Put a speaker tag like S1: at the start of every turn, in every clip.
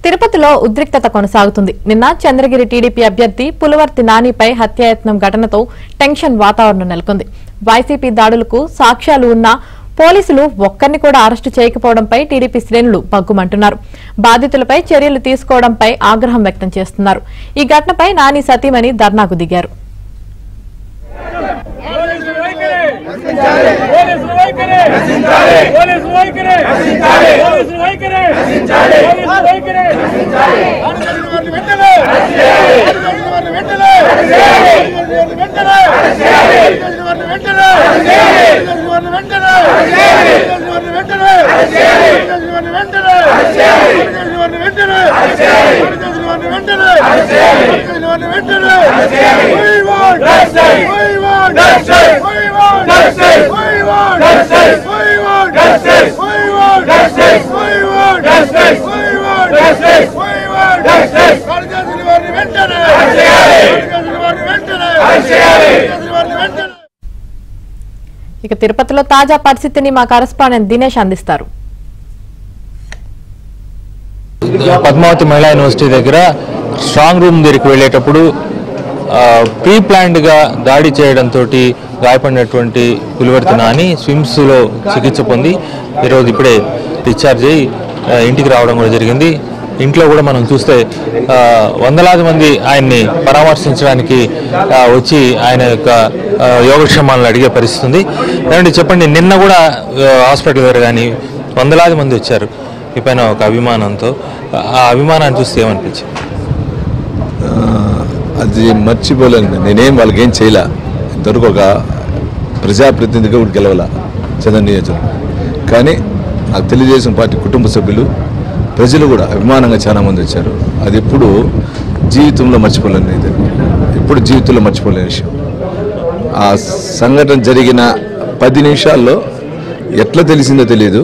S1: తిరుపతిలో ఉద్రిక్తత కొనసాగుతుంది. నిన్న చంద్రగిరి టీడీపీ అభ్యర్థి పులవర్తి నానిపై హత్యాయత్నం ఘటనతో టెన్షన్ వాతావరణం నెలకొంది. వైసీపీ దాడులకు సాక్ష్యాలు ఉన్నా పోలీసులు ఒక్కరిని కూడా అరెస్టు చేయకపోవడంపై టీడీపీ శ్రేణులు పగ్గుమంటున్నారు. బాధితులపై చర్యలు తీసుకోవడంపై ఆగ్రహం వ్యక్తం చేస్తున్నారు. ఈ ఘటనపై నాని సతీమణి ధర్నాకు దిగారు. ఇక తిరుపతిలో తాజా పరిస్థితిని మా కరెస్పాండెంట్ దినేష్ అందిస్తారు.
S2: పద్మావతి మహిళా యూనివర్సిటీ దగ్గర స్ట్రాంగ్ రూమ్ దగ్గరికి వెళ్ళేటప్పుడు ప్రీ ప్లాన్డ్ గా దాడి చేయడంతో గాయపడినటువంటి పులివర్తి నాని స్విమ్స్ లో చికిత్స పొంది ఈరోజు ఇప్పుడే డిశ్చార్జ్ అయ్యి ఇంటికి రావడం కూడా జరిగింది. ఇంట్లో కూడా మనం చూస్తే వందలాది మంది ఆయన్ని పరామర్శించడానికి వచ్చి ఆయన యొక్క యోగక్షేమాలను అడిగే పరిస్థితి ఉంది. ఏమంటే చెప్పండి, నిన్న కూడా హాస్పిటల్ దగ్గర కానీ వందలాది మంది వచ్చారు ఈ పైన ఒక అభిమానంతో. ఆ అభిమానాన్ని చూస్తే ఏమనిపించింది?
S3: అది మర్చిపోలేను. నేనేం వాళ్ళకి ఏం చేయలే. ఇంతవరకు ఒక ప్రజాప్రతినిధిగా కూడా గెలవాల చంద్ర నియోజకవర్గం. కానీ నాకు తెలుగుదేశం పార్టీ కుటుంబ సభ్యులు ప్రజలు కూడా అభిమానంగా చాలామంది వచ్చారు. అది ఎప్పుడు జీవితంలో మర్చిపోలేని ఇది, ఎప్పుడు జీవితంలో మర్చిపోలేని విషయం. ఆ సంఘటన జరిగిన 10 నిమిషాల్లో ఎట్లా తెలిసిందో తెలియదు,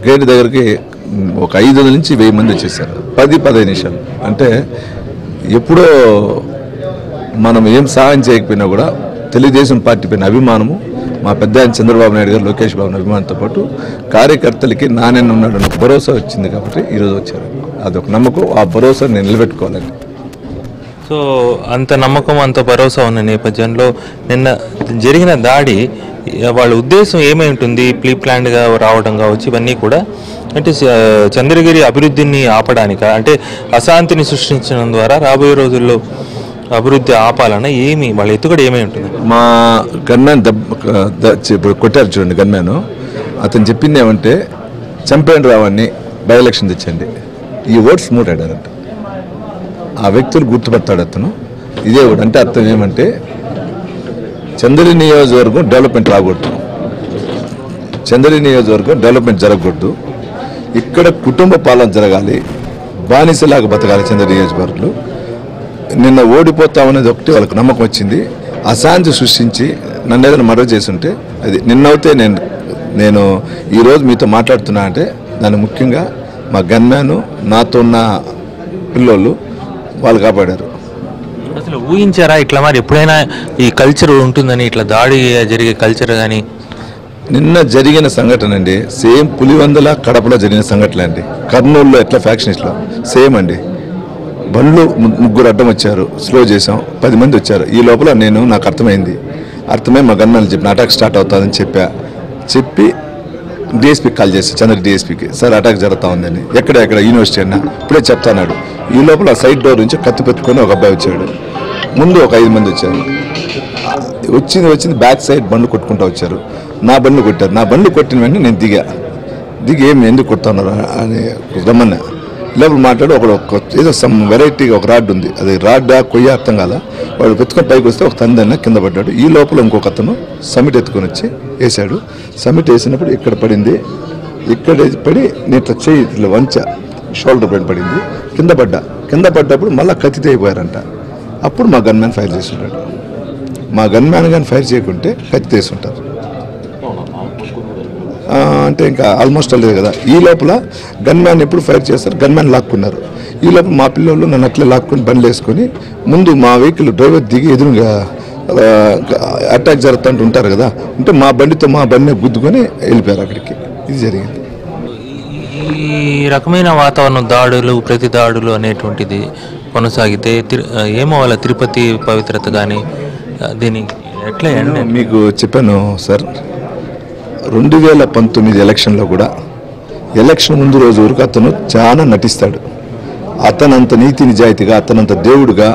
S3: గేట్ దగ్గరికి ఒక 500 నుంచి 1000 మంది వచ్చేసారు. 10-15 నిమిషాలు అంటే ఎప్పుడో మనం ఏం సహాయం చేయకపోయినా కూడా తెలుగుదేశం పార్టీ పైన అభిమానము, మా పెద్ద ఆయన చంద్రబాబు నాయుడు గారు, లోకేష్ బాబు అభిమానంతో పాటు కార్యకర్తలకి నాణ్యత ఉన్నాడన్న భరోసా వచ్చింది కాబట్టి ఈరోజు వచ్చారు. అదొక నమ్మకం. ఆ భరోసా నేను నిలబెట్టుకోవాలండి.
S2: సో అంత నమ్మకం, అంత భరోసా ఉన్న నేపథ్యంలో నిన్న జరిగిన దాడి వాళ్ళ ఉద్దేశం ఏమై ఉంటుంది? ప్రీ ప్లాన్డ్గా రావడం కావచ్చు, ఇవన్నీ కూడా అంటే చంద్రగిరి అభివృద్ధిని ఆపడానిక, అంటే అశాంతిని సృష్టించడం ద్వారా రాబోయే రోజుల్లో అభివృద్ధి ఆపాలన్న ఏమి వాళ్ళ ఎత్తుగడ ఏమై ఉంటుంది?
S3: మా గన్మ్యాన్ కొట్టారు చూడండి, గన్మ్యాన్ అతను చెప్పింది ఏమంటే చంపేయండి రావాన్ని, బై ఎలక్షన్ తెచ్చండి. ఈ ఓట్స్ మూడాడంట. ఆ వ్యక్తులు గుర్తుపడతాడు అతను. ఇదే ఓటు అంటే అర్థం ఏమంటే చంద్రగిరి నియోజకవర్గం డెవలప్మెంట్ రాకూడదు, చంద్రగిరి నియోజకవర్గం డెవలప్మెంట్ జరగకూడదు, ఇక్కడ కుటుంబ పాలన జరగాలి, బానిసలాగా బతకాలి చంద్రగిరి నియోజకవర్గంలో. నిన్న ఓడిపోతామనేది ఒకటి వాళ్ళకి నమ్మకం వచ్చింది. అశాంతి సృష్టించి నన్ను ఏదైనా మర్డర్ చేసి ఉంటే అది నిన్నవుతే నేను ఈరోజు మీతో మాట్లాడుతున్నా అంటే దాన్ని ముఖ్యంగా మా గన్మ్యాను, నాతో ఉన్న పిల్లోళ్ళు వాళ్ళు కాపాడారు.
S2: అసలు ఊహించారా ఇట్లా? మరి ఎప్పుడైనా ఈ కల్చర్ ఉంటుందని, ఇట్లా దాడి జరిగే కల్చర్ కానీ?
S3: నిన్న జరిగిన సంఘటన అండి సేమ్ పులివందల కడపలో జరిగిన సంఘటన అండి. కర్నూలులో ఎట్లా ఫ్యాక్షనిస్ట్లో సేమ్ అండి. బండ్లు 3 అడ్డం వచ్చారు, స్లో చేసాం, 10 మంది వచ్చారు. ఈ లోపల నాకు అర్థమై మా గన్మ్యాన్లు చెప్పిన అటాక్ స్టార్ట్ అవుతుందని చెప్పి డిఎస్పీకి కాల్ చేసి చంద్ర డిఎస్పీకి, సార్ అటాక్ జరుగుతూ ఉందని. ఎక్కడ యూనివర్సిటీ అన్నా ఇప్పుడే చెప్తాన్నాడు. ఈ లోపల సైడ్ డోర్ నుంచి కత్తి పెట్టుకొని ఒక అబ్బాయి వచ్చాడు. ముందు ఒక 5 మంది వచ్చారు. వచ్చింది బ్యాక్ సైడ్ బండ్లు కొట్టుకుంటూ వచ్చారు. నా బండ్లు కొట్టారు. నా బండ్లు కొట్టిన వెంటనే నేను దిగి ఏమి ఎందుకు కొడుతున్నారు అని రమ్మన్నా. లోపల మాట్లాడు ఒక ఏదో సమ్ వెరైటీగా ఒక రాడ్ ఉంది, అది రాడ్డా కొయ్య అర్థం కాదా. వాడు పెట్టుకొని పైకి వస్తే ఒక తందన్న కింద పడ్డాడు. ఈ లోపల ఇంకొక అతను సమిట్ ఎత్తుకొని వచ్చి వేసాడు. సమిట్ వేసినప్పుడు ఇక్కడ పడింది, ఇక్కడ పడి నేను ఇట్లా చేయి ఇట్లా వంచ షోల్డర్ పైన పడింది, కింద పడ్డప్పుడు మళ్ళీ కత్తితో అయిపోయారంట. అప్పుడు మా గన్మ్యాన్ ఫైర్ చేసి ఉంటాడు. మా గన్మ్యాన్ కానీ ఫైర్ చేయకుంటే కత్తి తీసి ఉంటారు. అంటే ఇంకా ఆల్మోస్ట్ లేదు కదా. ఈ లోపల గన్మ్యాన్ ఎప్పుడు ఫైర్ చేస్తారు, గన్మ్యాన్ లాక్కున్నారు. ఈ లోపల మా పిల్లలు నన్ను అట్లే లాక్కొని బండ్లు వేసుకొని ముందు మా వెహికల్ డ్రైవర్ దిగి ఎదురుగా అటాక్ జరుగుతుంటూ ఉంటారు కదా, అంటే మా బండితో మా బండిని గుద్దుకొని వెళ్ళిపోయారు అక్కడికి. ఇది జరిగింది.
S2: ఈ ఈ రకమైన వాతావరణం దాడులు ప్రతి దాడులు అనేటువంటిది కొనసాగితే ఏమవ్వాలి తిరుపతి పవిత్రత కానీ దీన్ని ఎట్లా
S3: మీకు చెప్పాను సార్ 2019 ఎలక్షన్లో కూడా ఎలక్షన్ ముందు రోజు వరకు అతను చాలా నటిస్తాడు. అతనంత నీతి నిజాయితీగా అతనంత దేవుడుగా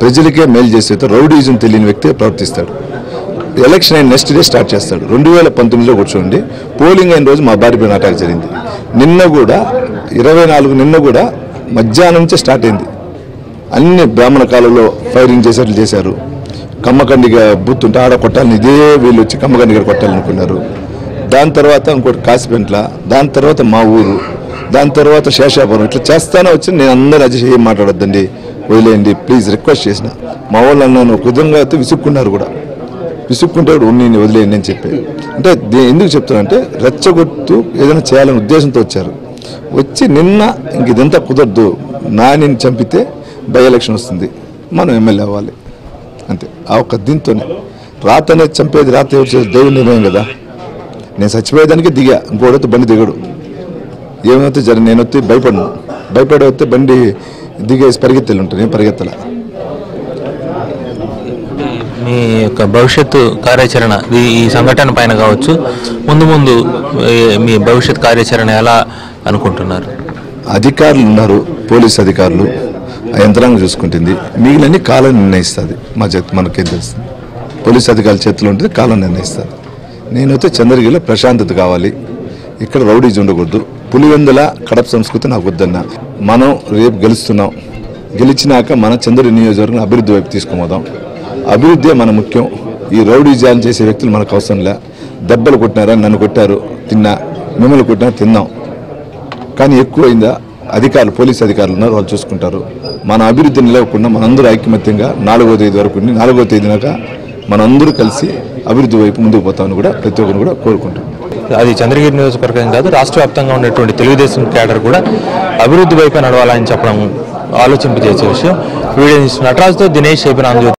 S3: ప్రజలకే మేలు చేసే రౌడీజం తెలియని వ్యక్తి ప్రవర్తిస్తాడు. ఎలక్షన్ అయిన నెక్స్ట్ డే స్టార్ట్ చేస్తాడు. 2019లో కూర్చోండి పోలింగ్ అయిన రోజు మా భార్య అటాక్ జరిగింది. నిన్న కూడా 24 నిన్న కూడా మధ్యాహ్నం నుంచే స్టార్ట్ అయింది. అన్ని బ్రాహ్మణ కాలంలో ఫైరింగ్ చేసేట్లు చేశారు. కమ్మకండిగా బూత్ ఉంటే ఆడ కొట్టాలని ఇదే వీళ్ళు వచ్చి కమ్మకండిగా కొట్టాలనుకున్నారు. దాని తర్వాత ఇంకోటి కాసిపెంట్ల, దాని తర్వాత మా ఊరు, దాని తర్వాత శేషాపురం, ఇట్లా చేస్తానే వచ్చి నేను అందరూ అజయ్ ఏం మాట్లాడొద్దండి వదిలేయండి ప్లీజ్ రిక్వెస్ట్ చేసిన. మా వాళ్ళు అన్నాను ఒక విధంగా అయితే విసుక్కున్నారు కూడా. విసుక్కుంటే నేను వదిలేయండి అని చెప్పి అంటే ఎందుకు చెప్తానంటే రెచ్చగొట్టు ఏదైనా చేయాలనే ఉద్దేశంతో వచ్చారు. వచ్చి నిన్న ఇంక ఇదంతా కుదరదు, నానిని చంపితే బై ఎలక్షన్ వస్తుంది, మనం ఎమ్మెల్యే అవ్వాలి అంతే. ఆ ఒక్క దీంతోనే రాత అనేది చంపేది రాత ఎవరు చేసి దేవుడి నిర్ణయం కదా. నేను చచ్చిపోయేదానికి దిగా, ఇంకోడైతే బండి దిగడు. ఏమైతే నేను వస్తే భయపడను, భయపడే వస్తే బండి దిగేసి పరిగెత్తలు ఉంటాను, నేను పరిగెత్తల.
S2: మీ యొక్క భవిష్యత్తు కార్యాచరణ ఈ సంఘటన పైన కావచ్చు, ముందు ముందు మీ భవిష్యత్ కార్యాచరణ ఎలా అనుకుంటున్నారు?
S3: అధికారులు ఉన్నారు, పోలీస్ అధికారులు, ఆ యంత్రాంగం చూసుకుంటుంది. మిగిలిన కాలం నిర్ణయిస్తుంది. మనకేం తెలుస్తుంది, పోలీస్ అధికారుల చేతిలో ఉంటుంది, కాలం నిర్ణయిస్తుంది. నేనైతే చంద్రగిరిలో ప్రశాంతత కావాలి, ఇక్కడ రౌడీజ్ ఉండకూడదు. పులివెందుల కడప సంస్కృతి నాకు వద్దన్నా. మనం రేపు గెలుస్తున్నాం, గెలిచినాక మన చంద్రగిరి నియోజకవర్గం అభివృద్ధి వైపు తీసుకుపోదాం. అభివృద్ధి మన ముఖ్యం. ఈ రౌడీజాలు చేసే వ్యక్తులు మనకు అవసరం లే. దెబ్బలు కొట్టినారా, నన్ను కొట్టారు తిన్నా, మిమ్మల్ని కొట్టినా తిన్నాం, కానీ ఎక్కువైందా అధికారులు పోలీస్ అధికారులు ఉన్నారు, వాళ్ళు చూసుకుంటారు. మన అభివృద్ధి నిలవకుండా మనందరూ ఐకమత్యంగా 4వ తేదీ వరకు 4వ తేదీనాక మనందరూ కలిసి అభివృద్ధి వైపు ముందుకు పోతామని కూడా ప్రతి ఒక్కరు కూడా కోరుకుంటాం.
S2: అది చంద్రగిరి నియోజకవర్గం కాదు, రాష్ట్ర వ్యాప్తంగా ఉన్నటువంటి తెలుగుదేశం క్యాడర్ కూడా అభివృద్ధి వైపు నడవాలని చెప్పడం ఆలోచింపజేసే విషయం. వీడియో నటరాజుతో దినేష్ ఏబినాంజు.